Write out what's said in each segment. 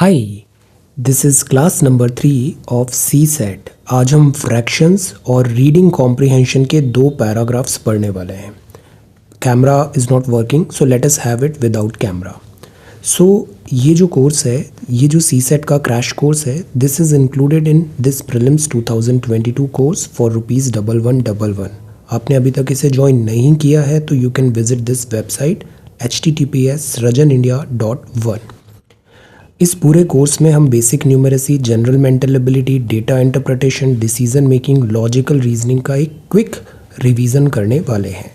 Hi, this is class number 3 of CSAT. आज हम fractions और रीडिंग कॉम्प्रिहेंशन के दो पैराग्राफ्स पढ़ने वाले हैं। Camera is not working, so let us have it without camera. सो ये जो कोर्स है, ये जो सी सेट का क्रैश कोर्स है, this is included in this prelims 2022 course for ₹1111। आपने अभी तक इसे ज्वाइन नहीं किया है तो you can visit this website https://rajanindia.1। इस पूरे कोर्स में हम basic numeracy, general mental ability, data interpretation, decision making, logical reasoning का एक क्विक रिवीजन करने वाले हैं।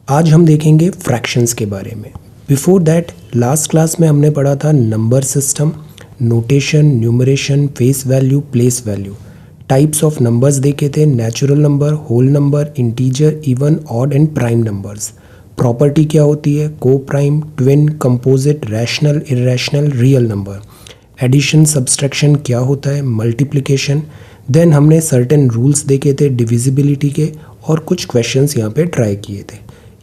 आज हम देखेंगे फ्रैक्शंस के बारे में। बिफोर दैट लास्ट क्लास में हमने पढ़ा था number system, notation, numeration, face value, place value. Types of numbers देखे थे, natural number, whole number, integer, even, odd and prime numbers. Property क्या होती है, coprime, twin, composite, rational, irrational, real number. Addition, subtraction क्या होता है, multiplication. Then हमने certain rules देखे थे डिविजिबिलिटी के और कुछ क्वेश्चंस यहाँ पे ट्राई किए थे।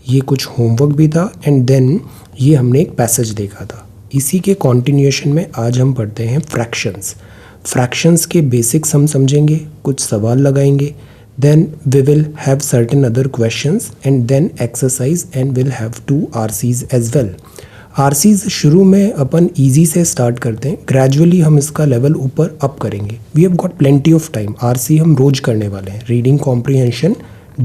ये कुछ होमवर्क भी था एंड देन ये हमने एक पैसेज देखा था। इसी के कॉन्टिन्यूएशन में आज हम पढ़ते हैं फ्रैक्शंस। फ्रैक्शंस के बेसिक्स हम समझेंगे, कुछ सवाल लगाएंगे, then we will have certain other questions and then exercise and we'll have 2 RCs as well। RCs शुरू में अपन easy से start करते हैं, gradually हम इसका level ऊपर up करेंगे। We have got plenty of time। RC हम रोज करने वाले हैं, reading comprehension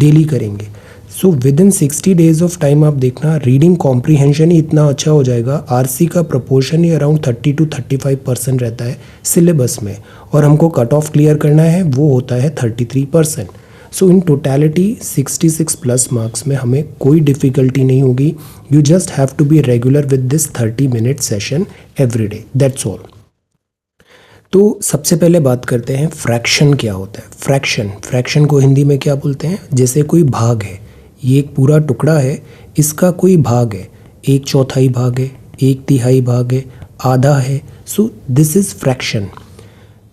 daily करेंगे। So within 60 days of time आप देखना reading comprehension ही इतना अच्छा हो जाएगा। RC का proportion ही around 30 to 35% रहता है syllabus में, और हमको कट ऑफ क्लियर करना है, वो होता है 33%। So in totality 66 plus marks में हमें कोई डिफ़िकल्टी नहीं होगी। You just have to be regular with this 30 minute session every day, that's all. तो सबसे पहले बात करते हैं फ्रैक्शन क्या होता है। फ्रैक्शन को हिंदी में क्या बोलते हैं, जैसे कोई भाग है, ये एक पूरा टुकड़ा है, इसका कोई भाग है, 1/4 भाग है, 1/3 भाग है, आधा है। So this is fraction.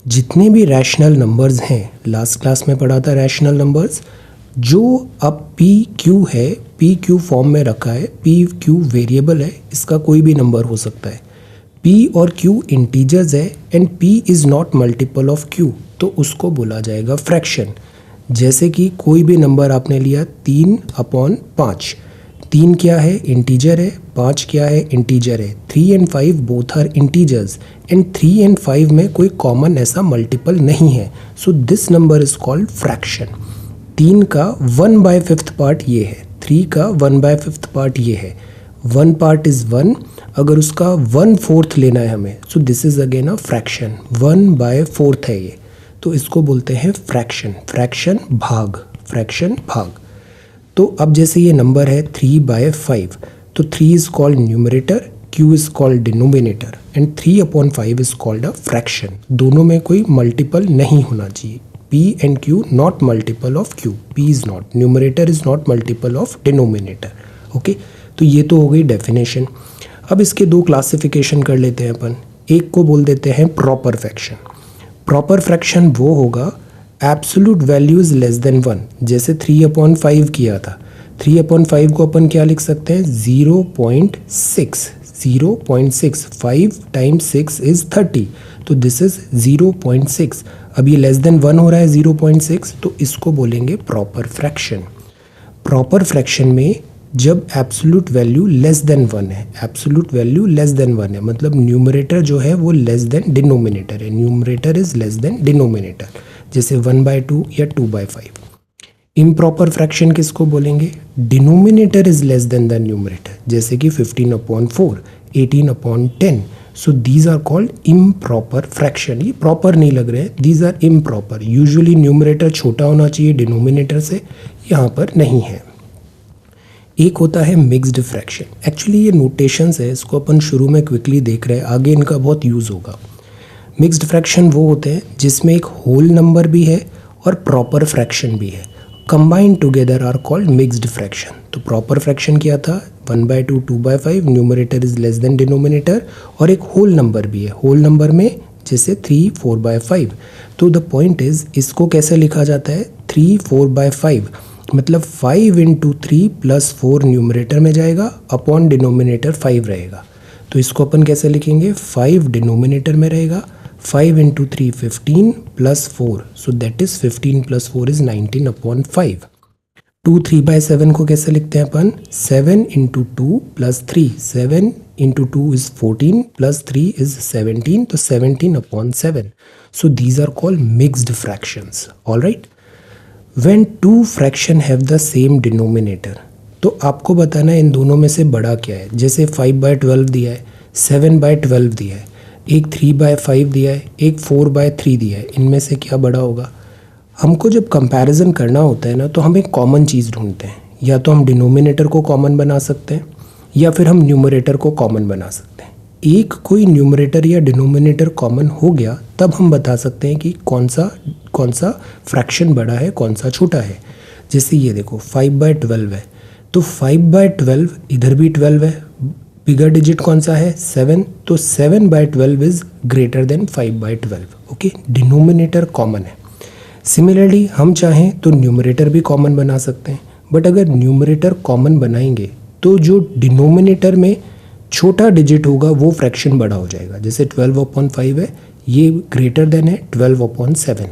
जितने भी रैशनल नंबर्स हैं, लास्ट क्लास में पढ़ा था रैशनल नंबर्स, जो अब पी क्यू है, पी क्यू फॉर्म में रखा है, पी क्यू वेरिएबल है, इसका कोई भी नंबर हो सकता है। पी और क्यू इंटीजर्स है and P is not multiple of Q, तो उसको बोला जाएगा फ्रैक्शन। जैसे कि कोई भी नंबर आपने लिया 3/5, 3 क्या है, इंटीजर है, 5 क्या है, इंटीजर है। 3 and 5 both are integers and 3 and 5 में कोई कॉमन ऐसा मल्टीपल नहीं है। So this number is called fraction. 3 का 1/5 पार्ट ये है, 3 का 1/5 पार्ट ये है। 1 पार्ट इज 1, अगर उसका 1/4 लेना है हमें, सो this is again a fraction. 1/4 है ये, तो इसको बोलते हैं फ्रैक्शन। फ्रैक्शन भाग। तो अब जैसे ये नंबर है 3/5, तो 3 is called numerator, Q is called denominator and 3/5 is called a fraction. दोनों में कोई मल्टीपल नहीं होना चाहिए। P and Q not multiple of Q, P is not, numerator is not multiple of denominator. Okay, तो ये तो हो गई डेफिनेशन। अब इसके दो क्लासिफिकेशन कर लेते हैं अपन। एक को बोल देते हैं प्रॉपर फ्रैक्शन। प्रॉपर फ्रैक्शन वो होगा absolute value is less then 1, जैसे 3/5 किया था। 3/5 को अपन क्या लिख सकते हैं, 0.6। 5 टाइम्स 6 इज 30, तो दिस इज 0.6। अब ये लेस देन 1 हो रहा है 0.6, तो इसको बोलेंगे प्रॉपर फ्रैक्शन। प्रॉपर फ्रैक्शन में जब एब्सोल्यूट वैल्यू लेस देन 1 है, एब्सोल्यूट वैल्यू लेस देन 1 है, मतलब न्यूमरेटर जो है वो लेस देन डिनोमिनेटर है। Numerator is less than denominator, जैसे 1/2 या 2/5। इम्प्रॉपर फ्रैक्शन किसको बोलेंगे, denominator is less than the numerator, जैसे कि 15/4, 18/10। So these are called improper fraction. ये प्रॉपर नहीं लग रहे हैं, these are improper. Usually numerator छोटा होना चाहिए डिनोमिनेटर से, यहाँ पर नहीं है। एक होता है मिक्स्ड फ्रैक्शन। एक्चुअली ये नोटेशंस है, इसको अपन शुरू में क्विकली देख रहे हैं, आगे इनका बहुत यूज़ होगा। मिक्स्ड फ्रैक्शन वो होते हैं जिसमें एक होल नंबर भी है और प्रॉपर फ्रैक्शन भी है, combined together are called mixed fraction. तो प्रॉपर फ्रैक्शन क्या था, 1/2, 2/5, numerator is less than denominator, और एक होल नंबर भी है। होल नंबर में जैसे 3, 4/5। तो द पॉइंट इज, इसको कैसे लिखा जाता है, 3, 4/5, मतलब 5 × 3 + 4 न्यूमरेटर में जाएगा, अपॉन डिनोमिनेटर 5 रहेगा। तो इसको अपन कैसे लिखेंगे, 5 डिनोमिनेटर में रहेगा, 5 into 3 15 plus 4, so that is 15 plus 4 is 19/5। 2 3/7 को कैसे लिखते हैं अपन, 7 into 2 plus 3, 7 into 2 is 14 plus 3 is 17, तो 17/7। So these are called mixed fractions. Alright, when two fraction have the same denominator, तो आपको बताना है इन दोनों में से बड़ा क्या है। जैसे 5/12 दिया है, 7/12 दिया है, एक 3/5 दिया है, एक 4/3 दिया है, इनमें से क्या बड़ा होगा। हमको जब कंपैरिजन करना होता है ना, तो हम एक कॉमन चीज़ ढूंढते हैं। या तो हम डिनोमिनेटर को कॉमन बना सकते हैं या फिर हम न्यूमरेटर को कॉमन बना सकते हैं। एक कोई न्यूमरेटर या डिनोमिनेटर कॉमन हो गया तब हम बता सकते हैं कि कौन सा फ्रैक्शन बड़ा है, कौन सा छोटा है। जैसे ये देखो 5/12 है, तो 5/12 इधर भी 12 है, बिगर डिजिट कौन सा है, 7, तो 7/12 is greater than 5/12। Okay, denominator common है। सिमिलरली हम चाहें तो न्यूमरेटर भी कॉमन बना सकते हैं, बट अगर न्यूमरेटर कॉमन बनाएंगे तो जो डिनोमिनेटर में छोटा डिजिट होगा वो फ्रैक्शन बड़ा हो जाएगा। जैसे 12/5 है, ये ग्रेटर देन है 12/7।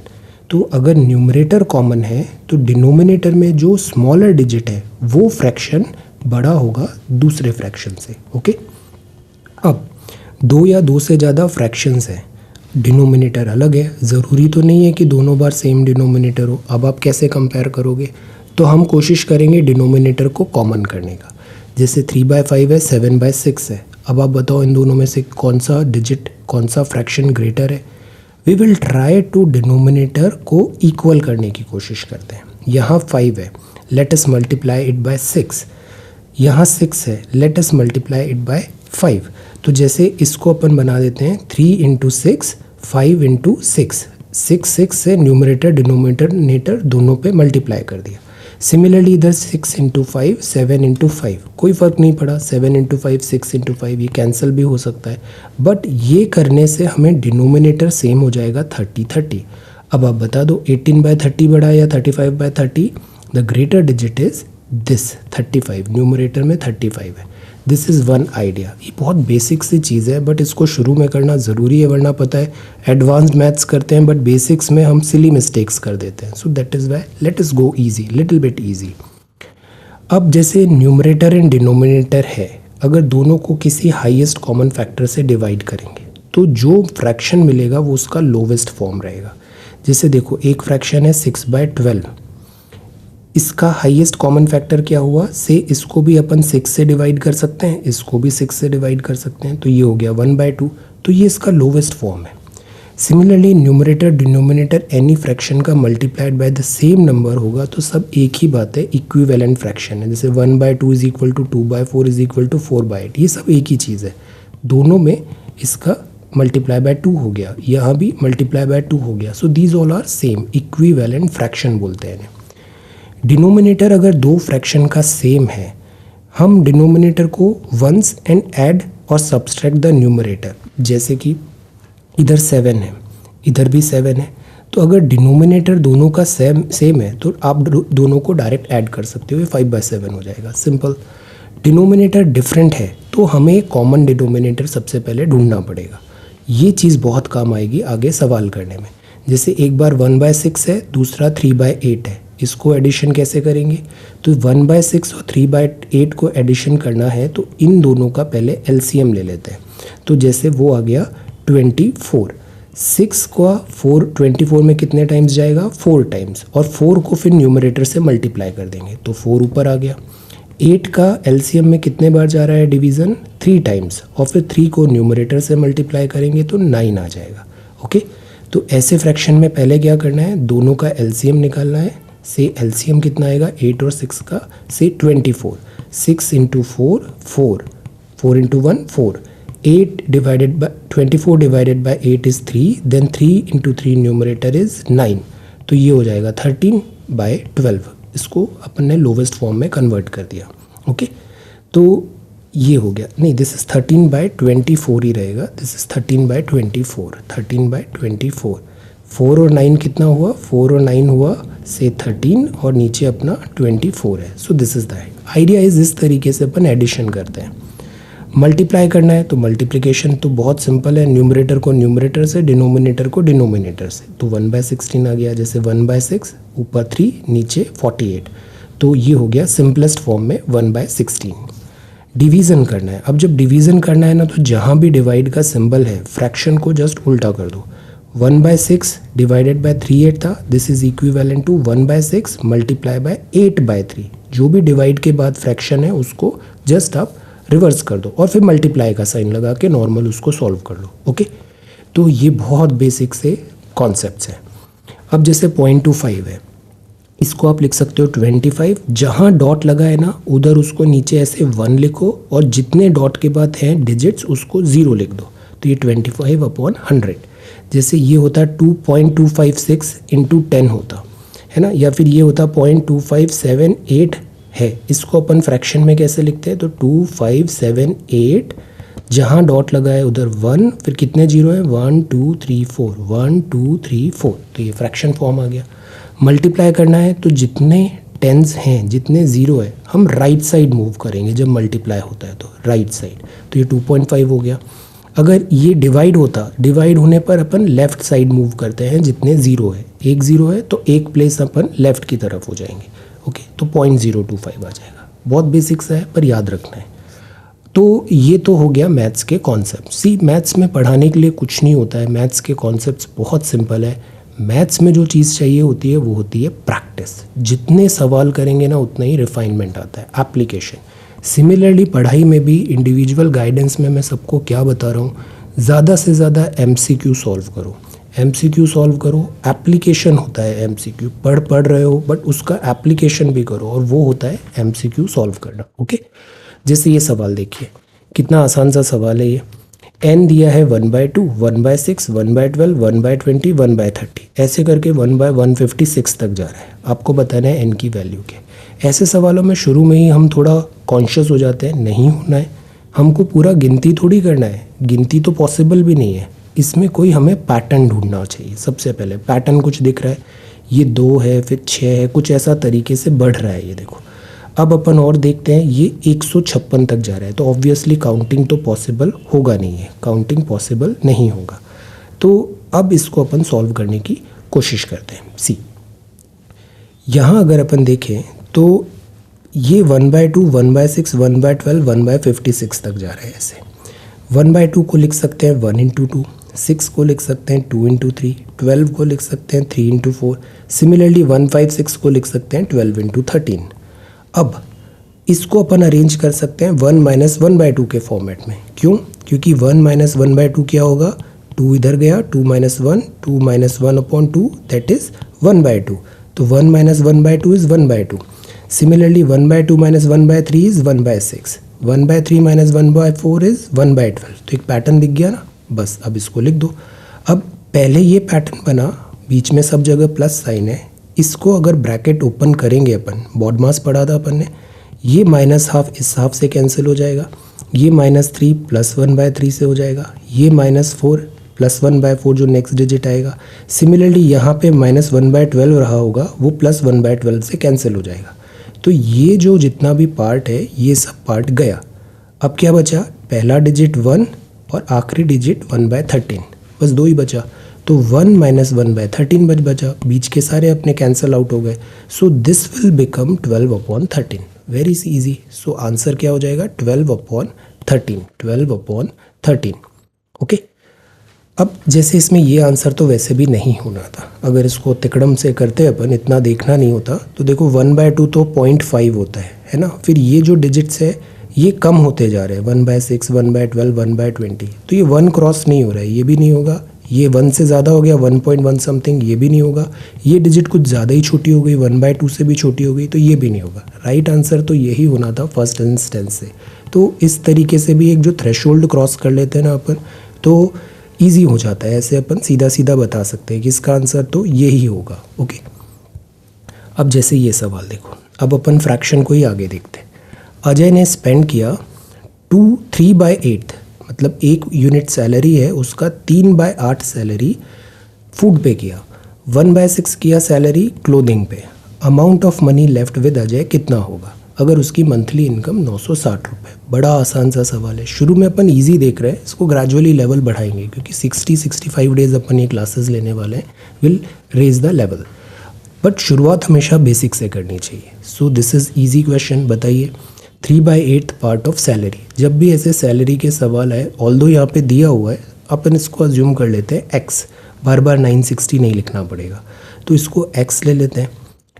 तो अगर न्यूमरेटर कॉमन है तो डिनोमिनेटर में जो स्मॉलर डिजिट है वो फ्रैक्शन बड़ा होगा दूसरे फ्रैक्शन से। ओके, अब दो या दो से ज़्यादा फ्रैक्शंस हैं, डिनोमिनेटर अलग है, ज़रूरी तो नहीं है कि दोनों बार सेम डिनोमिनेटर हो। अब आप कैसे कंपेयर करोगे, तो हम कोशिश करेंगे डिनोमिनेटर को कॉमन करने का। जैसे 3/5 है, 7/6 है, अब आप बताओ इन दोनों में से कौन सा डिजिट, कौन सा फ्रैक्शन ग्रेटर है। We will try to denominator को इक्वल करने की कोशिश करते हैं। यहाँ 5 है, let us multiply it by 6। यहाँ 6 है, let us multiply it by 5। तो जैसे इसको अपन बना देते हैं 3 इंटू 6, 5 इंटू 6, 6 से न्यूमरेटर डिनोमिनेटर दोनों पे मल्टीप्लाई कर दिया। सिमिलरली इधर 6 इंटू 5, 7 इंटू 5, कोई फ़र्क नहीं पड़ा, 7 इंटू 5, 6 इंटू 5, ये कैंसिल भी हो सकता है, बट ये करने से हमें डिनोमिनेटर सेम हो जाएगा 30। अब आप बता दो 18/30 बड़ा या 35/30। The greater digit is this 35, numerator में 35 है। This is one idea. ये बहुत बेसिक सी चीज़ है, बट इसको शुरू में करना ज़रूरी है, वरना पता है एडवांस्ड मैथ्स करते हैं बट बेसिक्स में हम सिली मिस्टेक्स कर देते हैं। So that is why let us go easy, little bit easy. अब जैसे न्यूमरेटर एंड डिनोमिनेटर है, अगर दोनों को किसी हाईएस्ट कॉमन फैक्टर से डिवाइड करेंगे तो जो फ्रैक्शन मिलेगा वो उसका लोवेस्ट फॉर्म रहेगा। जैसे देखो एक फ्रैक्शन है 6/12, इसका हाईएस्ट कॉमन फैक्टर क्या हुआ, से इसको भी अपन 6 से डिवाइड कर सकते हैं, इसको भी 6 से डिवाइड कर सकते हैं, तो ये हो गया 1/2, तो ये इसका लोवेस्ट फॉर्म है। Similarly numerator denominator any fraction का multiplied by the same number होगा तो सब एक ही बात है, इक्विवेलेंट फ्रैक्शन है। जैसे 1/2 is equal to 2/4 is equal to 4/8, ये सब एक ही चीज़ है। दोनों में इसका मल्टीप्लाई बाय 2 हो गया, यहाँ भी मल्टीप्लाई बाय 2 हो गया। So these all are same, equivalent fraction बोलते हैं। डिनोमिनेटर अगर दो फ्रैक्शन का सेम है, हम डिनोमिनेटर को वंस एंड ऐड और सब्सट्रैक्ट द न्यूमरेटर। जैसे कि इधर 7 है, इधर भी 7 है, तो अगर डिनोमिनेटर दोनों का सेम है तो आप दोनों को डायरेक्ट ऐड कर सकते हो, ये 5/7 हो जाएगा, सिंपल। डिनोमिनेटर डिफरेंट है तो हमें कॉमन डिनोमिनेटर सबसे पहले ढूंढना पड़ेगा। ये चीज़ बहुत काम आएगी आगे सवाल करने में। जैसे एक बार 1/6 है, दूसरा 3/8 है, इसको एडिशन कैसे करेंगे, तो 1/6 और 3/8 को एडिशन करना है तो इन दोनों का पहले एलसीएम ले लेते हैं। तो जैसे वो आ गया 24, 6 का 24 में कितने टाइम्स जाएगा, 4 टाइम्स, और 4 को फिर न्यूमरेटर से मल्टीप्लाई कर देंगे तो 4 ऊपर आ गया। 8 का एलसीएम में कितने बार जा रहा है डिवीज़न, 3 टाइम्स, और फिर 3 को न्यूमरेटर से मल्टीप्लाई करेंगे तो 9 आ जाएगा। ओके, तो ऐसे फ्रैक्शन में पहले क्या करना है, दोनों का एलसीएम निकालना है। से एलसीएम कितना आएगा 8 और 6 का, से 24, 6 into 4 4, 4 into 1 4, 8 divided by 24 divided by 8 is 3, then 3 into 3 numerator is 9, तो ये हो जाएगा 13/12। इसको अपन ने लोवेस्ट फॉर्म में कन्वर्ट कर दिया। ओके, तो ये हो गया, नहीं दिस इज़ 13/24 ही रहेगा, दिस इज़ 13/24, 13/24। 4 और 9 कितना हुआ, 4 और 9 हुआ से 13 और नीचे अपना 24 है। So this is the idea. Is इस तरीके से अपन एडिशन करते हैं। मल्टीप्लाई करना है तो मल्टीप्लिकेशन तो बहुत सिंपल है, न्यूमरेटर को न्यूमरेटर से, डिनोमिनेटर को डिनोमिनेटर से। तो 1/16 आ गया, जैसे 1/6 ऊपर 3 नीचे 48, तो ये हो गया सिंपलेस्ट फॉर्म में 1/16। डिवीज़न करना है, अब जब डिवीज़न करना है ना तो जहाँ भी डिवाइड का सिंबल है फ्रैक्शन को जस्ट उल्टा कर दो। 1/6 डिवाइडेड बाय 3/8 था, this is equivalent to 1/6 multiply by 8/3। जो भी डिवाइड के बाद फ्रैक्शन है उसको जस्ट आप रिवर्स कर दो और फिर मल्टीप्लाई का साइन लगा के नॉर्मल उसको सॉल्व कर लो। ओके, तो ये बहुत बेसिक से कॉन्सेप्ट्स हैं। अब जैसे 0.25 है, इसको आप लिख सकते हो 25, जहाँ डॉट लगा है ना उधर उसको नीचे ऐसे 1 लिखो और जितने डॉट के बाद हैं डिजिट्स उसको 0 लिख दो, तो ये 25/100। जैसे ये होता 2.256 इंटू 10 होता है ना, या फिर ये होता 0.2578 है, इसको अपन फ्रैक्शन में कैसे लिखते हैं, तो 2578 जहाँ डॉट लगा है उधर 1, फिर कितने जीरो है 1 2 3 4, 1 2 3 4, तो ये फ्रैक्शन फॉर्म आ गया। मल्टीप्लाई करना है तो जितने टेंस हैं, जितने ज़ीरो है, हम राइट साइड मूव करेंगे जब मल्टीप्लाई होता है तो राइट साइड, तो ये 2.5 हो गया। अगर ये डिवाइड होता, डिवाइड होने पर अपन लेफ़्ट साइड मूव करते हैं, जितने ज़ीरो है, एक ज़ीरो है तो एक प्लेस अपन लेफ़्ट की तरफ हो जाएंगे। ओके, तो 0.025 आ जाएगा। बहुत बेसिक सा है पर याद रखना है। तो ये तो हो गया मैथ्स के कॉन्सेप्ट। सी, मैथ्स में पढ़ाने के लिए कुछ नहीं होता है, मैथ्स के कॉन्सेप्ट्स बहुत सिंपल है। मैथ्स में जो चीज़ चाहिए होती है वो होती है प्रैक्टिस। जितने सवाल करेंगे ना उतना ही रिफाइनमेंट आता है, एप्लीकेशन। सिमिलरली पढ़ाई में भी इंडिविजुअल गाइडेंस में मैं सबको क्या बता रहा हूँ, ज़्यादा से ज़्यादा MCQ सॉल्व करो, MCQ सॉल्व करो। एप्लीकेशन होता है MCQ, पढ़ रहे हो बट उसका एप्लीकेशन भी करो, और वो होता है MCQ सॉल्व करना। ओके, जैसे ये सवाल देखिए, कितना आसान सा सवाल है ये। n दिया है 1/2, 1/6, 1/12, 1/20, 1/30, ऐसे करके 1/156 तक जा रहा है। आपको बताना है n की वैल्यू के। ऐसे सवालों में शुरू में ही हम थोड़ा कॉन्शियस हो जाते हैं, नहीं होना है, हमको पूरा गिनती थोड़ी करना है, गिनती तो पॉसिबल भी नहीं है। इसमें कोई हमें पैटर्न ढूंढना चाहिए। सबसे पहले पैटर्न कुछ दिख रहा है, ये 2 है फिर 6 है, कुछ ऐसा तरीके से बढ़ रहा है, ये देखो। अब अपन और देखते हैं, ये 156 तक जा रहा है, तो ऑब्वियसली काउंटिंग तो पॉसिबल होगा नहीं है, काउंटिंग पॉसिबल नहीं होगा। तो अब इसको अपन सॉल्व करने की कोशिश करते हैं। सी, यहाँ अगर अपन देखें तो ये 1/2, 1/6, 1/12, 1/56 तक जा रहा है। ऐसे 1/2 को लिख सकते हैं 1 × 2, 6 को लिख सकते हैं 2 × 3, 12 को लिख सकते हैं 3 × 4, सिमिलरली 156 को लिख सकते हैं 12 × 13। अब इसको अपन अरेंज कर सकते हैं 1 - 1/2 के फॉर्मेट में। क्यों? क्योंकि 1 - 1/2 क्या होगा, 2 इधर गया, 2 - 1, 2 - 1/2 दैट इज़ 1/2, तो 1 - 1/2 इज़ 1/2। Similarly 1/2 - 1/3 is 1/6, 1/3 - 1/4 is 1/12। तो एक पैटर्न दिख गया ना, बस अब इसको लिख दो। अब पहले ये पैटर्न बना, बीच में सब जगह प्लस साइन है, इसको अगर ब्रैकेट ओपन करेंगे अपन, बॉड मास पढ़ा था अपन ने, ये -½ इस हाफ से कैंसिल हो जाएगा, ये -3 + 1/3 से हो जाएगा, ये -4 + 1/4 जो नेक्स्ट डिजिट आएगा। सिमिलरली यहाँ पे -1/12 रहा होगा, वो +1/12 से कैंसिल हो जाएगा। तो ये जो जितना भी पार्ट है ये सब पार्ट गया। अब क्या बचा, पहला डिजिट 1 और आखिरी डिजिट 1/13, बस 2 ही बचा। तो 1 - 1/13 बचा, बीच के सारे अपने कैंसिल आउट हो गए। So this will become 12/13, very easy. So answer क्या हो जाएगा, 12/13, 12/13। ओके, अब जैसे इसमें ये आंसर तो वैसे भी नहीं होना था, अगर इसको तिकड़म से करते अपन, इतना देखना नहीं होता। तो देखो 1/2 तो 0.5 होता है ना, फिर ये जो डिजिट्स है ये कम होते जा रहे हैं, 1/6, 1/12, 1/20, तो ये 1 क्रॉस नहीं हो रहा है, ये भी नहीं होगा, ये 1 से ज़्यादा हो गया 1.1 समथिंग, ये भी नहीं होगा, ये डिजिट कुछ ज़्यादा ही छोटी हो गई 1/2 से भी छोटी हो गई, तो ये भी नहीं होगा। राइट आंसर तो यही होना था फर्स्ट इंस्टेंस से। तो इस तरीके से भी एक जो थ्रेशोल्ड क्रॉस कर लेते हैं ना अपन, तो ईजी हो जाता है, ऐसे अपन सीधा सीधा बता सकते हैं कि इसका आंसर तो यही होगा। ओके, अब जैसे ये सवाल देखो, अब अपन फ्रैक्शन को ही आगे देखते हैं। अजय ने स्पेंड किया 3/8, मतलब 1 यूनिट सैलरी है उसका 3/8 सैलरी फूड पे किया, 1/6 किया सैलरी क्लोथिंग पे। Amount of money left with Ajay कितना होगा। अगर उसकी मंथली इनकम 960 रुपये। बड़ा आसान सा सवाल है। शुरू में अपन इजी देख रहे हैं, इसको ग्रेजुअली लेवल बढ़ाएंगे क्योंकि 60-65 डेज अपन ये क्लासेस लेने वाले हैं, will raise the level. But शुरुआत हमेशा बेसिक से करनी चाहिए। So this is easy question. बताइए 3/8 पार्ट ऑफ सैलरी। जब भी ऐसे सैलरी के सवाल आए, ऑल्दो यहाँ पे दिया हुआ है, अपन इसको अज्यूम कर लेते हैं एक्स, बार बार 960 नहीं लिखना पड़ेगा, तो इसको एक्स ले लेते हैं,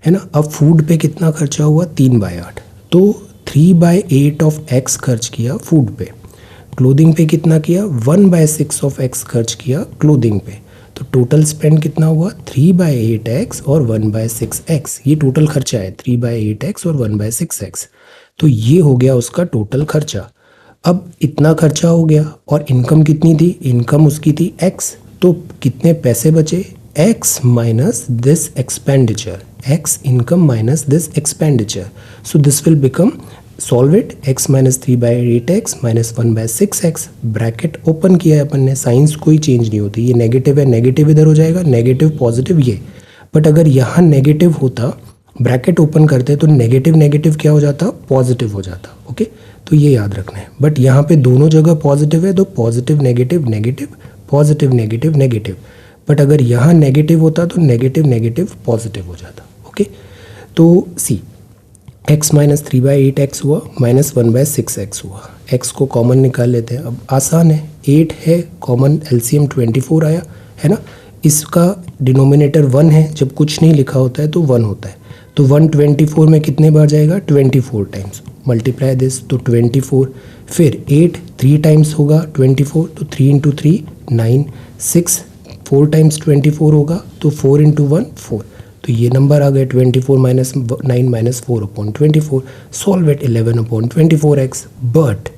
है ना। अब फूड पे कितना खर्चा हुआ, 3/8, तो 3/8 ऑफ एक्स खर्च किया फूड पे। क्लोथिंग पे कितना किया, 1/6 ऑफ एक्स खर्च किया क्लोथिंग पे। तो टोटल स्पेंड कितना हुआ, 3/8x और 1/6x। ये टोटल खर्चा है, 3/8x और 1/6x। तो ये हो गया उसका टोटल खर्चा। अब इतना खर्चा हो गया और इनकम कितनी थी, इनकम उसकी थी x, तो कितने पैसे बचे, x minus this expenditure, x income minus this expenditure. So this will become, solve it, x minus 3/8x minus 1/6x। Bracket open किया है अपन ने, साइंस कोई चेंज नहीं होती, ये नेगेटिव है, नेगेटिव इधर हो जाएगा, नेगेटिव पॉजिटिव ये। बट अगर यहाँ नेगेटिव होता, ब्रैकेट ओपन करते तो नेगेटिव नेगेटिव क्या हो जाता, पॉजिटिव हो जाता। ओके, तो ये याद रखना है। बट यहाँ पे दोनों जगह पॉजिटिव है, तो positive negative negative, positive negative negative. But अगर यहाँ नेगेटिव होता तो नेगेटिव नेगेटिव पॉजिटिव हो जाता। ओके, तो सी x माइनस 3/8x हुआ माइनस 1/6x हुआ। x को कॉमन निकाल लेते हैं। अब आसान है, 8 है कॉमन, एलसीएम 24 आया, है ना। इसका डिनोमिनेटर 1 है, जब कुछ नहीं लिखा होता है तो 1 होता है। तो 124 में कितने बार जाएगा, 24 टाइम्स। मल्टीप्लाई दिस, तो 24, फिर 8 3 टाइम्स होगा 24, तो 3 इंटू 3 9, 6 4 टाइम्स 24 होगा, तो 4 इंटू 1 4। तो ये नंबर आ गए 24 minus 9 minus 4/24। Solve it, 11/24x। But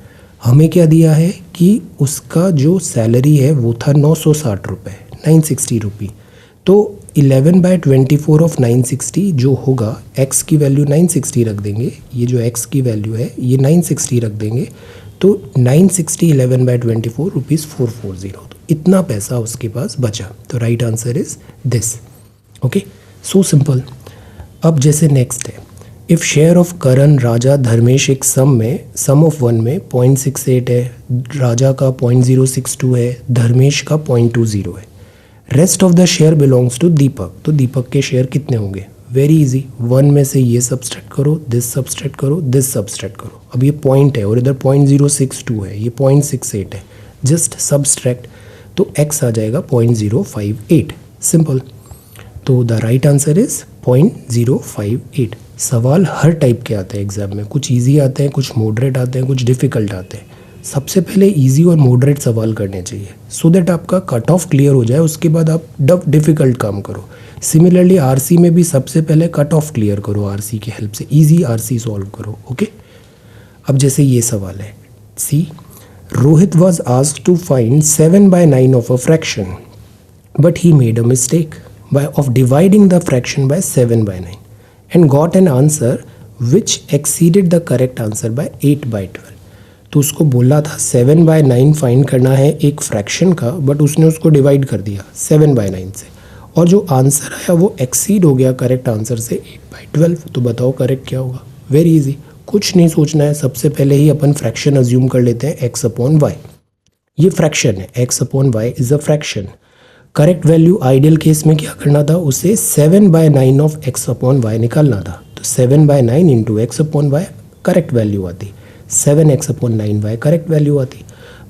हमें क्या दिया है कि उसका जो सैलरी है वो था 960 रुपये, 960 रुपी। तो 11/24 ऑफ 960 जो होगा, x की वैल्यू 960 रख देंगे, ये जो x की वैल्यू है ये 960 रख देंगे, तो 960 11/24 ₹440। तो इतना पैसा उसके पास बचा। तो right answer is this. Okay, so simple. अब जैसे नेक्स्ट है, इफ़ शेयर ऑफ करण, राजा, धर्मेश एक सम ऑफ 1 में 0.68 है, राजा का 0.062 है, धर्मेश का 0.20 है। Rest of the share belongs to Deepak. तो दीपक के शेयर कितने होंगे, वेरी इजी, 1 में से ये सब्सट्रैक्ट करो, दिस सब्सट्रैक्ट करो, दिस सब्सट्रैक्ट करो। अब ये पॉइंट है और इधर 0.062 है, ये 0.68 है, जस्ट सब्सट्रैक्ट, तो x आ जाएगा 0.058। सिंपल। तो द राइट आंसर इज 0.058। सवाल हर टाइप के आते हैं एग्जाम में, कुछ इजी आते हैं, कुछ मॉडरेट आते हैं, कुछ डिफ़िकल्ट आते हैं। सबसे पहले इजी और मॉडरेट सवाल करने चाहिए, सो दैट आपका कट ऑफ क्लियर हो जाए, उसके बाद आप डिफ़िकल्ट काम करो। सिमिलरली आरसी में भी सबसे पहले कट ऑफ क्लियर करो, आरसी की हेल्प से इजी आरसी सॉल्व करो। ओके, अब जैसे ये सवाल है, see Rohit was asked to find 7/9 of a fraction, but he made a mistake of dividing the fraction by 7/9 and got an answer which exceeded the correct answer by 8/12। तो उसको बोला था 7/9 फाइंड करना है एक फ्रैक्शन का, बट उसने उसको डिवाइड कर दिया 7/9 से, और जो आंसर आया वो एक्सीड हो गया करेक्ट आंसर से 8/12। तो बताओ करेक्ट क्या होगा, वेरी इजी, कुछ नहीं सोचना है। सबसे पहले ही अपन फ्रैक्शन अज्यूम कर लेते हैं, x/y। ये फ्रैक्शन है, x/y is a fraction. Correct value ideal case में क्या करना था, उसे 7/9 ऑफ x/y निकालना था। तो 7/9 इंटू x/y करेक्ट वैल्यू आती, 7x/9y करेक्ट वैल्यू आती।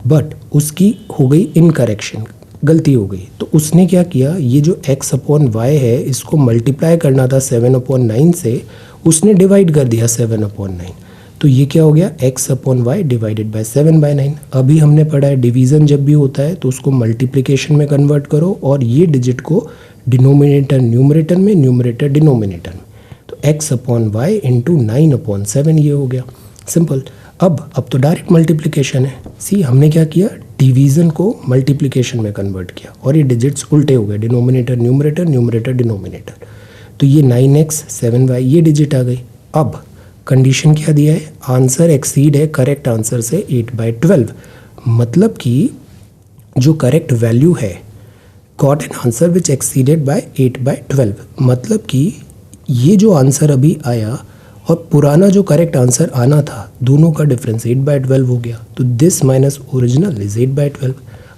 बट उसकी हो गई इनकरेक्शन, गलती हो गई। तो उसने क्या किया, ये जो x/y है इसको मल्टीप्लाई करना था 7/9 से, उसने डिवाइड कर दिया 7/9। तो ये क्या हो गया, x/y डिवाइडेड बाय 7/9। अभी हमने पढ़ा है डिवीज़न जब भी होता है तो उसको मल्टीप्लिकेशन में कन्वर्ट करो, और ये डिजिट को डिनोमिनेटर न्यूमरेटर में, न्यूमरेटर डिनोमिनेटर में। तो x/y इंटू 9/7 ये हो गया, सिंपल। अब तो डायरेक्ट मल्टीप्लिकेशन है। सी हमने क्या किया, डिवीज़न को मल्टीप्लिकेशन में कन्वर्ट किया, और ये डिजिट्स उल्टे हो गए, डिनोमिनेटर न्यूमरेटर, न्यूमरेटर डिनोमिनेटर। तो ये 9x 7y ये डिजिट आ गई। अब कंडीशन क्या दिया है, आंसर एक्सीड है करेक्ट आंसर से 8/12, मतलब कि जो करेक्ट वैल्यू है, got an answer which exceeded by 8/12, मतलब कि ये जो आंसर अभी आया और पुराना जो करेक्ट आंसर आना था दोनों का डिफरेंस 8/12 हो गया, तो दिस माइनस ओरिजिनल इज 8/12।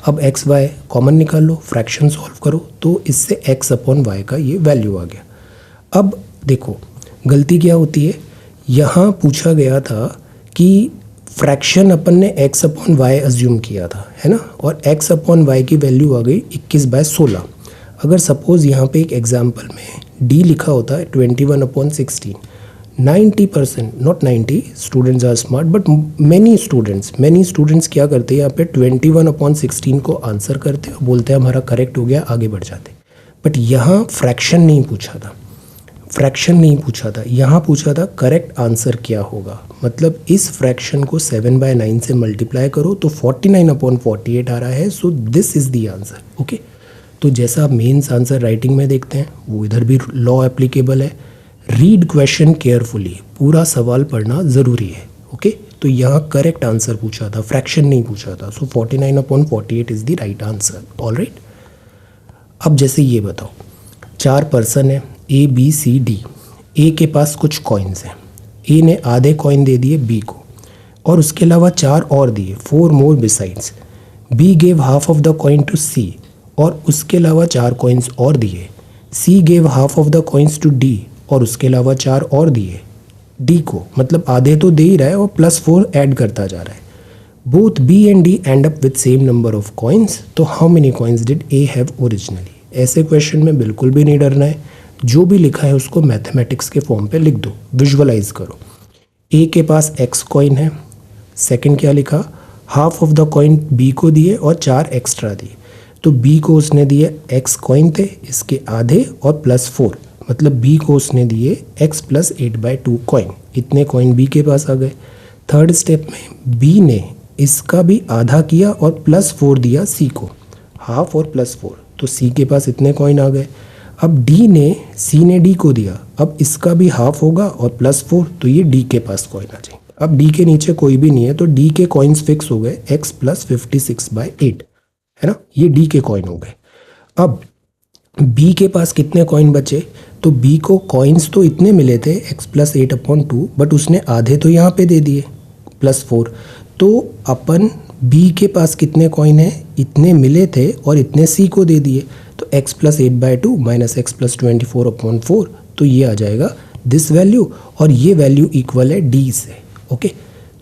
अब एक्स वाई कॉमन निकाल लो, फ्रैक्शन सॉल्व करो, तो इससे एक्स अपॉन वाई का ये वैल्यू आ गया। अब देखो गलती क्या होती है, यहाँ पूछा गया था कि फ्रैक्शन अपन ने एक्स अपॉन वाई अज्यूम किया था, है ना, और एक्स अपॉन वाई की वैल्यू आ गई 21/16। अगर सपोज यहाँ पे एक एग्जाम्पल में डी लिखा होता है 21/16, 90%, not 90 students are smart but many students क्या करते हैं, यहाँ पे 21/16 को आंसर करते हैं और बोलते हैं हमारा करेक्ट हो गया, आगे बढ़ जाते। बट यहाँ फ्रैक्शन नहीं पूछा था, यहाँ पूछा था करेक्ट आंसर क्या होगा। मतलब इस फ्रैक्शन को 7/9 से मल्टीप्लाई करो तो 49/48 आ रहा है, so this is the answer. Okay, तो जैसा आप मेंस आंसर राइटिंग में देखते हैं वो इधर भी लॉ एप्लीकेबल है। रीड क्वेश्चन केयरफुली, पूरा सवाल पढ़ना ज़रूरी है। ओके, तो यहाँ करेक्ट आंसर पूछा था, फ्रैक्शन नहीं पूछा था, सो 49/48 is the right answer. Alright, अब जैसे ये बताओ, 4 पर्सन है ए बी सी डी। ए के पास कुछ कॉइन्स हैं, ए ने आधे कॉइन दे दिए बी को और उसके अलावा 4 और दिए, 4 more besides. B gave half of the coin to C और उसके अलावा 4 कॉइन्स और दिए। C gave half of the coins to D और उसके अलावा 4 और दिए डी को, मतलब आधे तो दे ही रहा है और +4 ऐड करता जा रहा है। Both B and D end up with same number of coins, तो how many coins did A have originally. ऐसे क्वेश्चन में बिल्कुल भी नहीं डरना है, जो भी लिखा है उसको मैथमेटिक्स के फॉर्म पे लिख दो, विजुअलाइज करो। ए के पास x कॉइन है, सेकंड क्या लिखा, half of the coin B को दिए और 4 एक्स्ट्रा दिए, तो बी को उसने दिए x कॉइन थे इसके आधे और +4, मतलब बी को उसने दिए x + 8/2 कॉइन। इतने कॉइन बी के पास आ गए। थर्ड स्टेप में बी ने इसका भी आधा किया और +4 दिया सी को, हाफ और +4, तो सी के पास इतने कॉइन आ गए। अब सी ने डी को दिया, अब इसका भी हाफ होगा और +4, तो ये डी के पास कॉइन आ जाएंगे। अब डी के नीचे कोई भी नहीं है तो डी के कॉइन्स फिक्स हो गए, x + 56/8, है ना, ये डी के कॉइन हो गए। अब बी के पास कितने कॉइन बचे, तो बी को कॉइन्स तो इतने मिले थे x + 8/2, बट उसने आधे तो यहाँ पे दे दिए +4, तो अपन बी के पास कितने कॉइन है, इतने मिले थे और इतने सी को दे दिए, तो x + 8/2 - x + 24/4, तो ये आ जाएगा दिस वैल्यू, और ये वैल्यू इक्वल है डी से। ओके,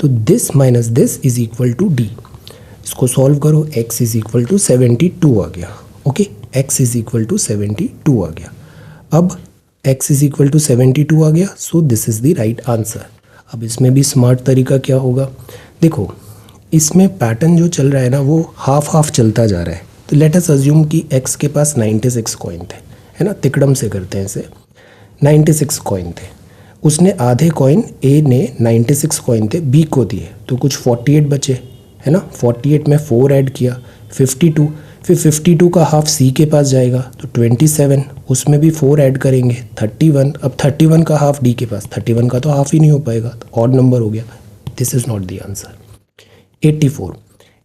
तो this minus this is equal to D. इसको सॉल्व करो, x = 72 आ गया। ओके, x = 72 आ गया। अब x = 72 आ गया, सो this is the right answer. अब इसमें भी स्मार्ट तरीका क्या होगा, देखो इसमें पैटर्न जो चल रहा है ना वो हाफ चलता जा रहा है। तो लेट अस अज्यूम कि x के पास 96 कॉइन थे, है ना, तिकड़म से करते हैं इसे, 96 कॉइन थे, उसने आधे कॉइन ए ने 96 कॉइन थे बी को दिए, तो कुछ 48 बचे, है ना, 48 में 4 ऐड किया 52, फिर 52 का हाफ सी के पास जाएगा तो 27, उसमें भी 4 ऐड करेंगे 31, अब 31 का हाफ डी के पास, 31 का तो हाफ ही नहीं हो पाएगा, तो ऑड नंबर हो गया, this is not the answer.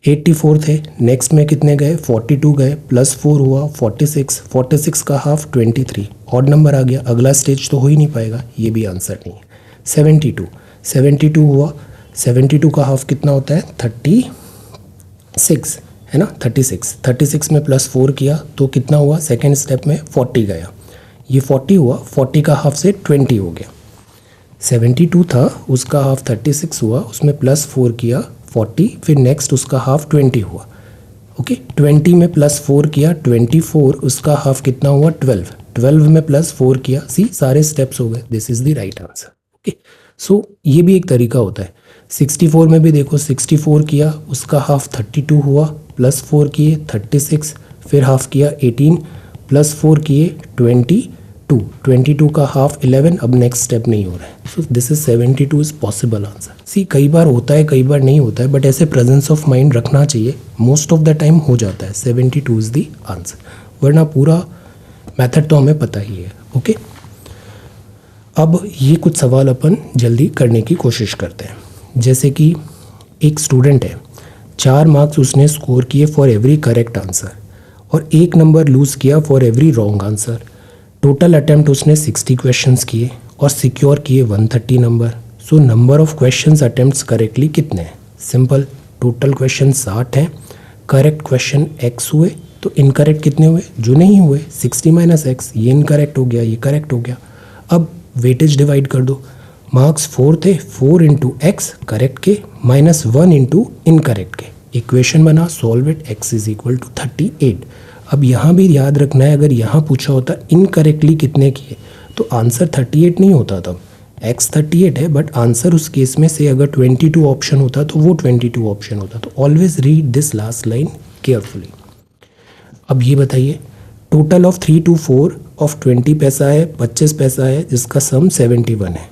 84 थे, नेक्स्ट में कितने गए, 42 गए, +4 हुआ 46 का हाफ 23, ऑड नंबर आ गया, अगला स्टेज तो हो ही नहीं पाएगा, ये भी आंसर नहीं है। 72 हुआ, 72 का हाफ कितना होता है 36, है ना, 36 में +4 किया तो कितना हुआ, सेकेंड स्टेप में 40 गया, ये 40 हुआ, 40 का हाफ से 20 हो गया। 72 था, उसका हाफ 36 हुआ, उसमें +4 किया 40, फिर नेक्स्ट उसका हाफ 20 हुआ। ओके, 20 में +4 किया 24, उसका हाफ कितना हुआ 12 में +4 किया, सी सारे स्टेप्स हो गए, this is the right answer. Okay, so ये भी एक तरीका होता है। 64 में भी देखो, 64 किया, उसका हाफ 32 हुआ, +4 किए 36, फिर हाफ किया 18, +4 किए 22 का हाफ 11, अब नेक्स्ट स्टेप नहीं हो रहा है, so this is 72 is possible answer. See कई बार होता है कई बार नहीं होता है, बट ऐसे प्रेजेंस ऑफ माइंड रखना चाहिए, मोस्ट ऑफ द टाइम हो जाता है, 72 इज द आंसर, वरना पूरा मेथड तो हमें पता ही है। ओके, अब ये कुछ सवाल अपन जल्दी करने की कोशिश करते हैं। जैसे कि एक स्टूडेंट है, 4 मार्क्स उसने स्कोर किए फॉर एवरी करेक्ट आंसर और 1 नंबर लूज़ किया for every wrong answer. Total attempt उसने 60 क्वेश्चंस किए और सिक्योर किए 130 number. So number of questions attempts correctly कितने हैं? सिंपल, टोटल क्वेश्चन 60 हैं, करेक्ट क्वेश्चन x हुए, तो इनकरेक्ट कितने हुए? जो नहीं हुए 60 माइनस एक्स, ये इनकरेक्ट हो गया, ये करेक्ट हो गया। अब वेटेज डिवाइड कर दो, मार्क्स 4 थे, 4 इंटू एक्स करेक्ट के माइनस 1 इंटू इनकरेक्ट के, इक्वेशन बना, solve it, x is equal to 38। अब यहाँ भी याद रखना है, अगर यहाँ पूछा होता इनकरेक्टली कितने किए तो आंसर 38 नहीं होता, तब x 38 है, बट आंसर उस केस में से अगर 22 ऑप्शन होता तो वो 22 ऑप्शन होता। तो always read this last line carefully. अब ये बताइए, टोटल ऑफ 3 to 4 ऑफ 20 पैसा है, 25 पैसा है, जिसका सम 71 है।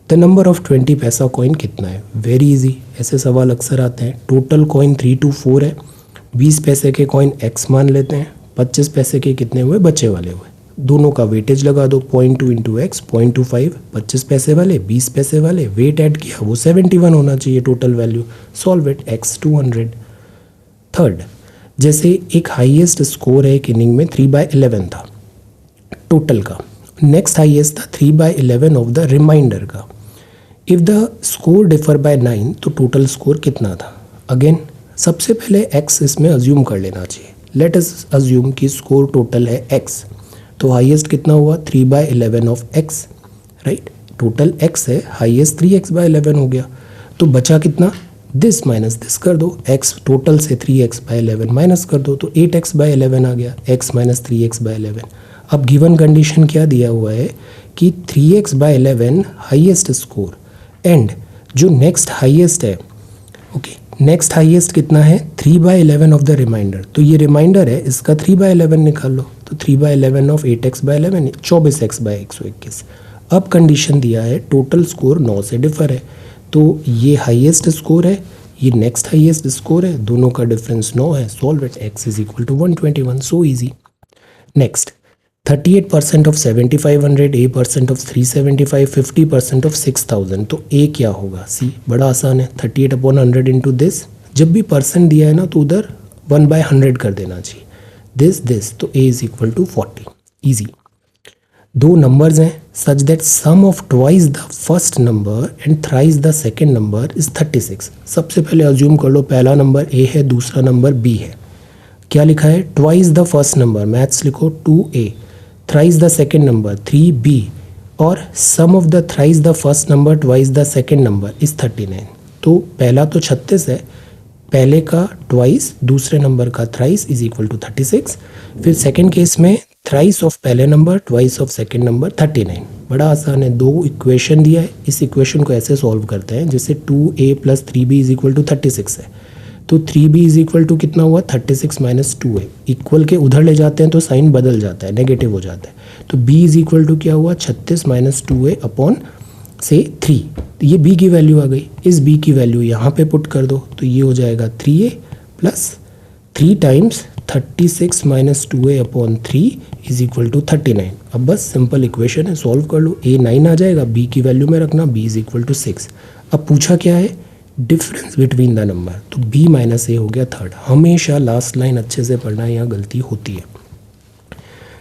द नंबर ऑफ 20 पैसा कॉइन कितना है? वेरी इजी, ऐसे सवाल अक्सर आते हैं। टोटल कॉइन 3 to 4 है, 20 पैसे के कॉइन x मान लेते हैं, 25 पैसे के कितने हुए? बचे वाले हुए। दोनों का वेटेज लगा दो, 0.2 इंटू एक्स 0.25, 25 पैसे वाले 20 पैसे वाले, वेट ऐड किया, वो 71 होना चाहिए total value. Solve it, x 200। Third, जैसे एक हाईएस्ट स्कोर है एक इनिंग में 3/11 था टोटल का, नेक्स्ट हाईएस्ट था 3/11 ऑफ द रिमाइंडर का। If the score differ by 9 तो टोटल स्कोर कितना था? अगेन सबसे पहले x इसमें अज्यूम कर लेना चाहिए। लेट अस अज्यूम कि स्कोर टोटल है x, तो हाईएस्ट कितना हुआ? 3/11 of x, right. Total x है, हाईएस्ट 3x/11 हो गया, तो बचा कितना? दिस माइनस दिस कर दो, x टोटल से 3x/11 माइनस कर दो तो 8x/11 आ गया, x माइनस 3x/11। अब गिवन कंडीशन क्या दिया हुआ है कि 3x/11 हाईएस्ट स्कोर एंड जो नेक्स्ट हाईएस्ट है, ओके, नेक्स्ट हाईएस्ट कितना है? 3/11 ऑफ द रिमाइंडर, तो ये रिमाइंडर है, इसका 3/11 निकाल लो, तो 3/11 ऑफ 8x/11 24x/121। अब कंडीशन दिया है टोटल स्कोर 9 से डिफर है, तो ये हाईएस्ट स्कोर है, ये नेक्स्ट हाईएस्ट स्कोर है, दोनों का डिफरेंस 9 है। Solve it, x is equal to 121। So easy. Next, 38% of 7500, A% of 375, 50% of 6000, तो A क्या होगा? C, बड़ा आसान है, 38/100 इंटू दिस, जब भी परसेंट दिया है ना तो उधर 1/100 कर देना चाहिए, दिस, तो A is equal to 40। Easy. दो नंबर्स हैं such that sum of twice the first number and thrice the second number is 36। सबसे पहले अज्यूम कर लो पहला नंबर A है, दूसरा नंबर B है। क्या लिखा है? Twice the first number, maths लिखो 2A, thrice the second number 3B, और sum of the thrice the first number twice the second number is 39। तो पहला तो 36 है, पहले का ट्वाइस, दूसरे नंबर का थ्राइस इज इक्वल टू 36। फिर सेकेंड केस में थ्राइस ऑफ पहले number twice of second number 39। बड़ा आसान है, दो इक्वेशन दिया है, इस इक्वेशन को ऐसे सॉल्व करते हैं जैसे 2A plus 3B is equal to 36 है, तो 3B इज इक्वल टू कितना हुआ? 36 माइनस 2A। इक्वल के उधर ले जाते हैं तो साइन बदल जाता है, नेगेटिव हो जाता है, तो B इज इक्वल टू क्या हुआ? 36 माइनस 2A अपॉन से 3, तो ये B की वैल्यू आ गई। इस B की वैल्यू यहाँ पे पुट कर दो, तो ये हो जाएगा 3A plus 3 times 36 minus 2A upon 3 is equal to 39। अब बस सिंपल इक्वेशन है, सॉल्व कर लो। A 9 आ जाएगा, B की वैल्यू में रखना, B इज इक्वल टू 6। अब पूछा क्या है? डिफरेंस बिटवीन द नंबर, तो B माइनस A हो गया थर्ड। हमेशा लास्ट लाइन अच्छे से पढ़ना, यहाँ गलती होती है।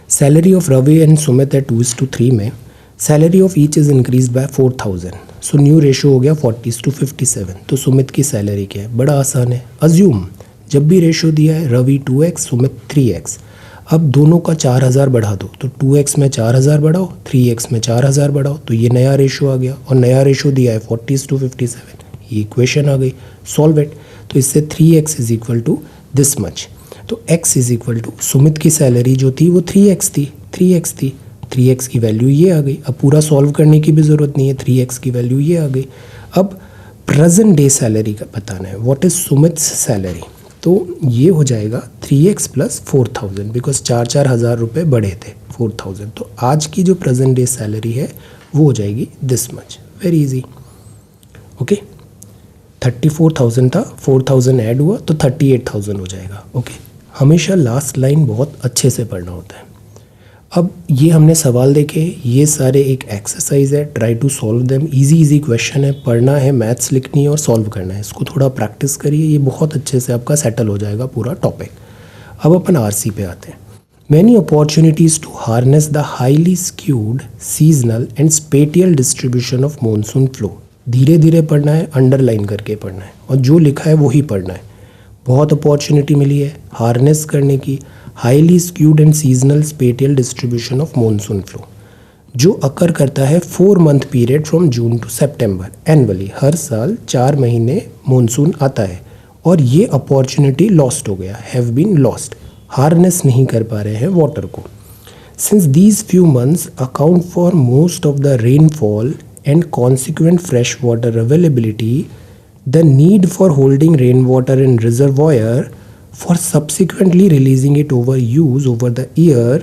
Salary of Ravi and Sumit है 2:3 में, salary of each is increase by 4000, so new ratio हो गया 40:57। तो सुमित की सैलरी क्या है? बड़ा आसान है, अज्यूम जब भी रेशो दिया है रवि 2x सुमित 3x, अब दोनों का 4000 बढ़ा दो, तो 2x में 4000 बढ़ाओ, 3x में 4000 बढ़ाओ, तो ये नया रेशो आ गया, और नया रेशो दिया है 40:57, ये इक्वेशन आ गई। सॉल्व इट, तो इससे 3x is equal to this much, तो x is equal to Sumit की सैलरी जो थी वो 3x थी, 3x की वैल्यू ये आ गई। अब पूरा सॉल्व करने की भी ज़रूरत नहीं है, 3x की वैल्यू ये आ गई। अब प्रेजेंट डे सैलरी का बताना है, व्हाट इज सुमित सैलरी, तो ये हो जाएगा 3x प्लस 4000, बिकॉज 4-4 हज़ार रुपये बढ़े थे 4000, तो आज की जो प्रेजेंट डे सैलरी है वो हो जाएगी this much. Very easy, okay. 34,000 था, 4,000 ऐड हुआ तो 38,000 हो जाएगा, ओके। हमेशा लास्ट लाइन बहुत अच्छे से पढ़ना होता है। अब ये हमने सवाल देखे, ये सारे एक एक्सरसाइज है, try to solve them. Easy question है, पढ़ना है, मैथ्स लिखनी है और सॉल्व करना है। इसको थोड़ा प्रैक्टिस करिए, ये बहुत अच्छे से आपका सेटल हो जाएगा पूरा टॉपिक। अब अपन आरसी पे आते हैं। Many opportunities to harness the highly skewed seasonal and spatial distribution of monsoon flow. धीरे धीरे पढ़ना है, अंडरलाइन करके पढ़ना है और जो लिखा है वो ही पढ़ना है. बहुत अपॉर्चुनिटी मिली है हार्नेस करने की highly skewed and seasonal spatial distribution of monsoon flow जो अकर करता है 4 month period from June to September annually. हर साल 4 महीने मॉनसून आता है और ये अपॉर्चुनिटी लॉस्ट हो गया, हैव बीन लॉस्ट. हार्नेस नहीं कर पा रहे हैं वाटर को. Since these few months account for most of the rainfall and consequent fresh water availability, the need for holding rainwater in reservoir for subsequently releasing it over use over the year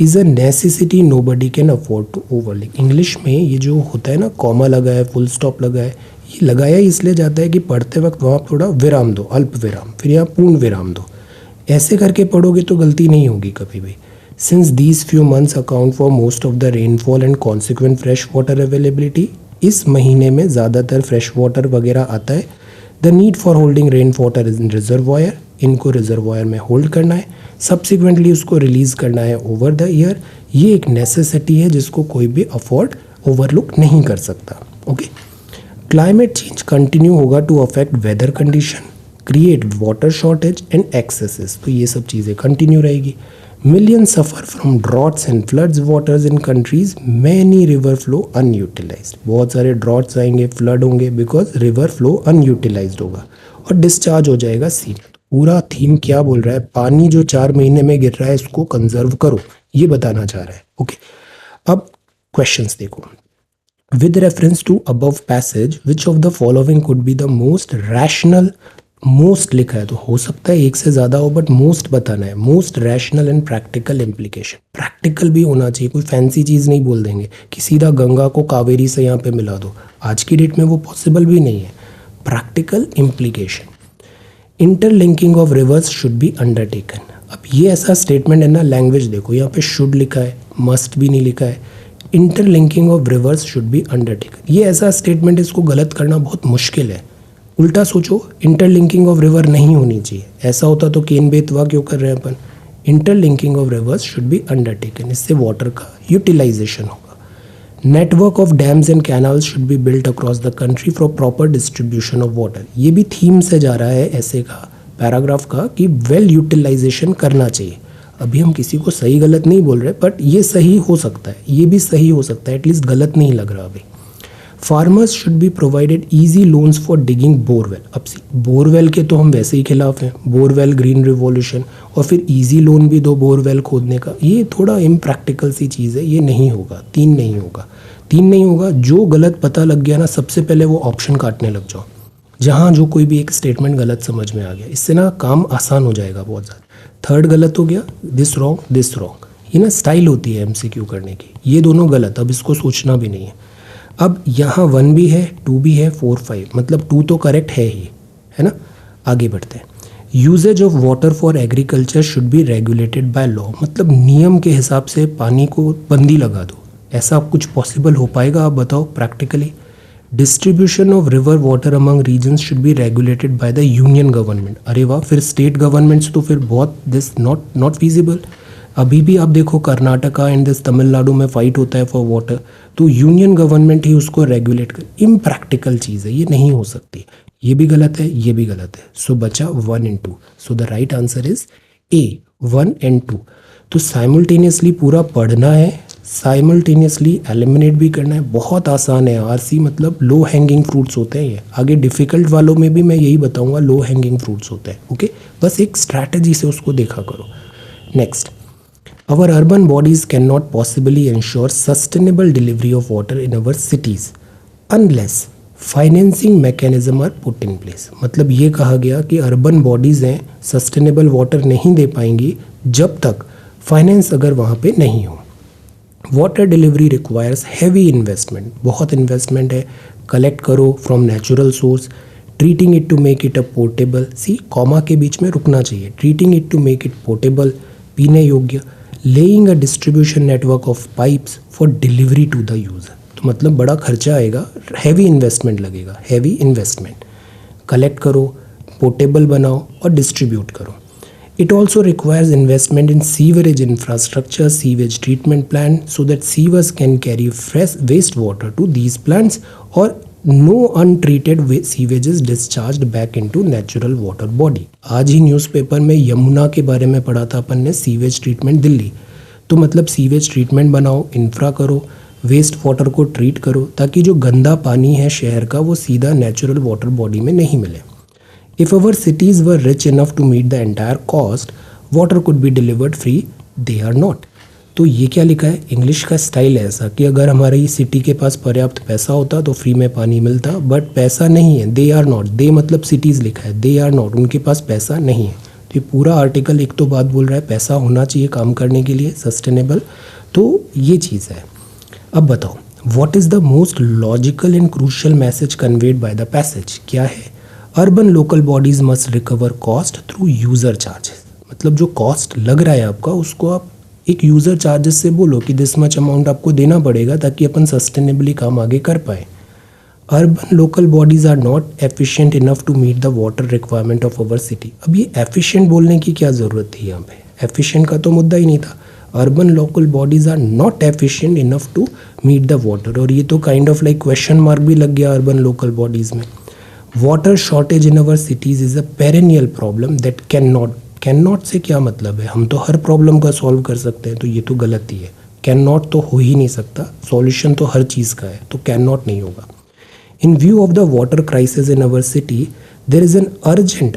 is a necessity nobody can afford to overlook. English में ये जो होता है ना, comma लगा है, full stop लगा है, ये लगाया इसलिए जाता है कि पढ़ते वक्त वहाँ थोड़ा विराम दो, अल्प विराम, फिर यहाँ पूर्ण विराम दो. ऐसे करके पढ़ोगे तो गलती नहीं होगी कभी भी. Since these few months account for most of the rainfall and consequent fresh water availability, इस महीने में ज़्यादातर फ्रेश वाटर वगैरह आता है. The need for holding rain water in reservoir, इनको रिजर्वायर में होल्ड करना है, सब्सिक्वेंटली उसको रिलीज़ करना है ओवर द ईयर. ये एक नेसेसिटी है जिसको कोई भी अफोर्ड ओवरलुक नहीं कर सकता. ओके. क्लाइमेट चेंज कंटिन्यू होगा to affect weather condition, create water shortage and excesses. तो ये सब चीज़ें कंटिन्यू रहेगी. Millions suffer from droughts and floods waters in countries, many river flow unutilized. बहुत सारे ड्रॉट्स आएंगे, फ्लड होंगे बिकॉज रिवर फ्लो अनयूटिलाइज्ड होगा और डिस्चार्ज हो जाएगा सी. पूरा थीम क्या बोल रहा है, पानी जो 4 महीने में गिर रहा है इसको कंजर्व करो, ये बताना चाह रहा है. ओके. अब क्वेश्चंस देखो. With reference to above passage which of the following could be the most rational, most लिखा है तो हो सकता है एक से ज़्यादा हो, बट मोस्ट बताना है. Most rational and practical implication. Practical भी होना चाहिए, कोई फैंसी चीज़ नहीं बोल देंगे कि सीधा गंगा को कावेरी से यहाँ पे मिला दो. आज की डेट में वो पॉसिबल भी नहीं है. Practical implication. Interlinking of rivers should be undertaken. अब ये ऐसा स्टेटमेंट है ना, लैंग्वेज देखो, यहाँ पे शुड लिखा है, मस्ट भी नहीं लिखा है. Interlinking of rivers should be undertaken, ये ऐसा स्टेटमेंट, इसको गलत करना बहुत मुश्किल है. उल्टा सोचो, इंटरलिंकिंग ऑफ रिवर नहीं होनी चाहिए. ऐसा होता तो केन बेतवा क्यों कर रहे हैं अपन. Interlinking of rivers should be undertaken, इससे वाटर का यूटिलाइजेशन होगा. Network of dams and canals should be built across the country for proper distribution of water. ये भी थीम से जा रहा है ऐसे का, पैराग्राफ का, कि वेल यूटिलाइजेशन करना चाहिए. अभी हम किसी को सही गलत नहीं बोल रहे, बट ये सही हो सकता है, ये भी सही हो सकता है, एटलीस्ट गलत नहीं लग रहा अभी. Farmers should be provided easy loans for digging borewell. अब बोरवेल के तो हम वैसे ही खिलाफ हैं, बोरवेल ग्रीन रिवॉल्यूशन, और फिर ईजी लोन भी दो बोरवेल खोदने का. ये थोड़ा इम्प्रैक्टिकल सी चीज़ है, ये नहीं होगा. 3 नहीं होगा, 3 नहीं होगा. जो गलत पता लग गया ना, सबसे पहले वो ऑप्शन काटने लग जाओ, जहाँ जो कोई भी एक स्टेटमेंट गलत समझ में आ गया. इससे ना काम आसान हो जाएगा बहुत ज़्यादा. 3rd गलत हो गया, दिस रॉन्ग, दिस रॉन्ग. ये ना स्टाइल होती है MCQ करने की. ये दोनों गलत, अब इसको सोचना भी नहीं है. अब यहाँ 1 भी है, 2 भी है, 4, 5, मतलब 2 तो करेक्ट है ही, है ना. आगे बढ़ते हैं. Usage of water for agriculture should be regulated by law. मतलब नियम के हिसाब से पानी को बंदी लगा दो. ऐसा कुछ पॉसिबल हो पाएगा, आप बताओ practically. Distribution of river water among regions should be regulated by the union government. अरे वाह, फिर स्टेट गवर्नमेंट्स तो फिर बहुत दिस नॉट फीजिबल. अभी भी आप देखो कर्नाटका एंड दिस तमिलनाडु में फाइट होता है फॉर वाटर, तो यूनियन गवर्नमेंट ही उसको रेगुलेट कर. इम्प्रैक्टिकल चीज़ है, ये नहीं हो सकती. ये भी गलत है, ये भी गलत है. सो बचा 1 and 2. So the right answer is A, 1 and 2. तो साइमल्टेनियसली पूरा पढ़ना है, साइमल्टेनियसली एलिमिनेट भी करना है. बहुत आसान है. RC मतलब लो हैंगिंग फ्रूट्स होते हैं ये. आगे डिफ़िकल्ट वालों में भी मैं यही बताऊंगा, लो हैंगिंग फ्रूट्स होते हैं. ओके, बस एक स्ट्रैटेजी से उसको देखा करो. Next. Our urban bodies cannot possibly ensure sustainable delivery of water in our cities unless financing mechanism are put in place. मतलब ये कहा गया कि अर्बन बॉडीज़ हैं सस्टेनेबल वाटर नहीं दे पाएंगी जब तक फाइनेंस अगर वहाँ पे नहीं हो. Water delivery requires heavy investment. बहुत इन्वेस्टमेंट है. कलेक्ट करो from natural source. Treating it to make it a portable. See, comma के बीच में रुकना चाहिए. Treating it to make it portable, पीने योग्य. Laying a distribution network of pipes for delivery to the user. तो मतलब बड़ा खर्चा आएगा, हैवी इन्वेस्टमेंट लगेगा, हैवी इन्वेस्टमेंट. कलेक्ट करो, पोर्टेबल बनाओ और डिस्ट्रीब्यूट करो. It also requires investment in sewerage infrastructure, sewage treatment plant, so that sewers can carry fresh wastewater to these plants, or no untreated sewage is discharged back into natural water body. आज ही newspaper में यमुना के बारे में पढ़ा था अपन ने, sewage treatment Delhi. तो मतलब सीवेज ट्रीटमेंट बनाओ, इंफ्रा करो, वेस्ट वाटर को ट्रीट करो, ताकि जो गंदा पानी है शहर का वो सीधा नेचुरल वाटर बॉडी में नहीं मिले। If our cities were rich enough to meet the entire cost, water could be delivered free. They are not. तो ये क्या लिखा है, इंग्लिश का स्टाइल है ऐसा कि अगर हमारी सिटी के पास पर्याप्त पैसा होता तो फ्री में पानी मिलता, बट पैसा नहीं है। दे आर नॉट, दे मतलब सिटीज़ लिखा है, दे आर नॉट, उनके पास पैसा नहीं है। तो ये पूरा आर्टिकल एक तो बात बोल रहा है पैसा होना चाहिए काम करने के लिए, सस्टेनेबल, तो ये चीज़ है। अब बताओ, what is the most logical and crucial message conveyed by the passage, क्या है? Urban local bodies must recover cost through user charges. मतलब जो कॉस्ट लग रहा है आपका, उसको आप एक यूज़र चार्जेस से बोलो कि दिस मच अमाउंट आपको देना पड़ेगा ताकि अपन सस्टेनेबली काम आगे कर पाए। Urban local bodies are not efficient enough to meet the water requirement of our city. अब ये एफिशिएंट बोलने की क्या ज़रूरत थी यहाँ पे, एफिशिएंट का तो मुद्दा ही नहीं था। Urban local bodies are not efficient enough to meet the water, और ये तो kind of like question mark भी लग गया अर्बन लोकल बॉडीज़ में। Water shortage in our cities is a perennial problem that can not से क्या मतलब है, हम तो हर प्रॉब्लम का सॉल्व कर सकते हैं, तो ये तो गलती है। कैन नॉट तो हो ही नहीं सकता, सॉल्यूशन तो हर चीज़ का है, तो कैन नॉट नहीं होगा। In view of the water crisis in our city there is an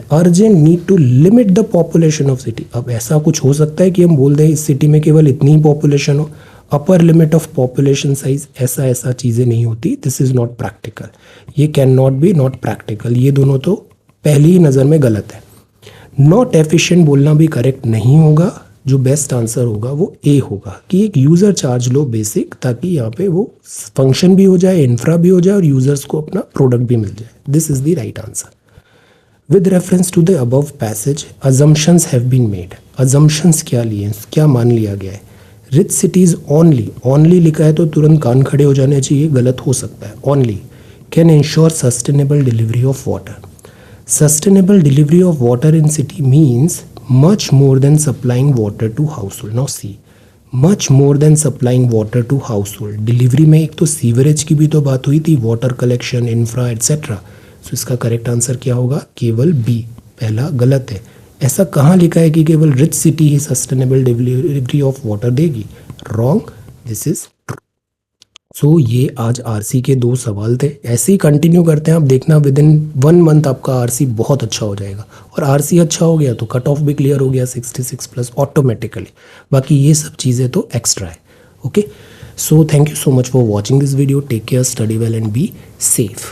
urgent need to limit the population of city. अब ऐसा कुछ हो सकता है कि हम बोल दें इस सिटी में केवल इतनी ही पॉपुलेशन हो, upper limit of population size, ऐसा चीज़ें नहीं होती। दिस इज़ नॉट प्रैक्टिकल, ये can not be not practical, ये दोनों तो पहली ही नज़र में गलत है। नॉट एफिशिएंट बोलना भी करेक्ट नहीं होगा, जो बेस्ट आंसर होगा वो ए होगा कि एक यूज़र चार्ज लो बेसिक, ताकि यहाँ पे वो फंक्शन भी हो जाए, इंफ्रा भी हो जाए और यूज़र्स को अपना प्रोडक्ट भी मिल जाए। This is the right answer. With reference to the above passage, assumptions have been made. Assumptions क्या लिए, क्या मान लिया गया है? रिच सिटीज़ ओनली लिखा है तो तुरंत कान खड़े हो जाने चाहिए, गलत हो सकता है। Only can ensure sustainable delivery of water. Sustainable delivery of water in city means much more than supplying water to household. Now see, much more than supplying water to household. Delivery में एक तो sewerage की भी तो बात हुई थी, water collection, infra etcetera. सो इसका करेक्ट आंसर क्या होगा? केवल बी, पहला गलत है। ऐसा कहाँ लिखा है कि केवल रिच सिटी ही सस्टेनेबल डिलीवरी ऑफ वाटर देगी? Wrong, this is true. So ये आज आरसी के 2 सवाल थे, ऐसे ही कंटिन्यू करते हैं। आप देखना विद इन 1 मंथ आपका आरसी बहुत अच्छा हो जाएगा, और आरसी अच्छा हो गया तो कट ऑफ भी क्लियर हो गया 66+ ऑटोमेटिकली। बाकी ये सब चीज़ें तो एक्स्ट्रा है। Okay, so thank you so much for watching this video. Take care, study well and be safe.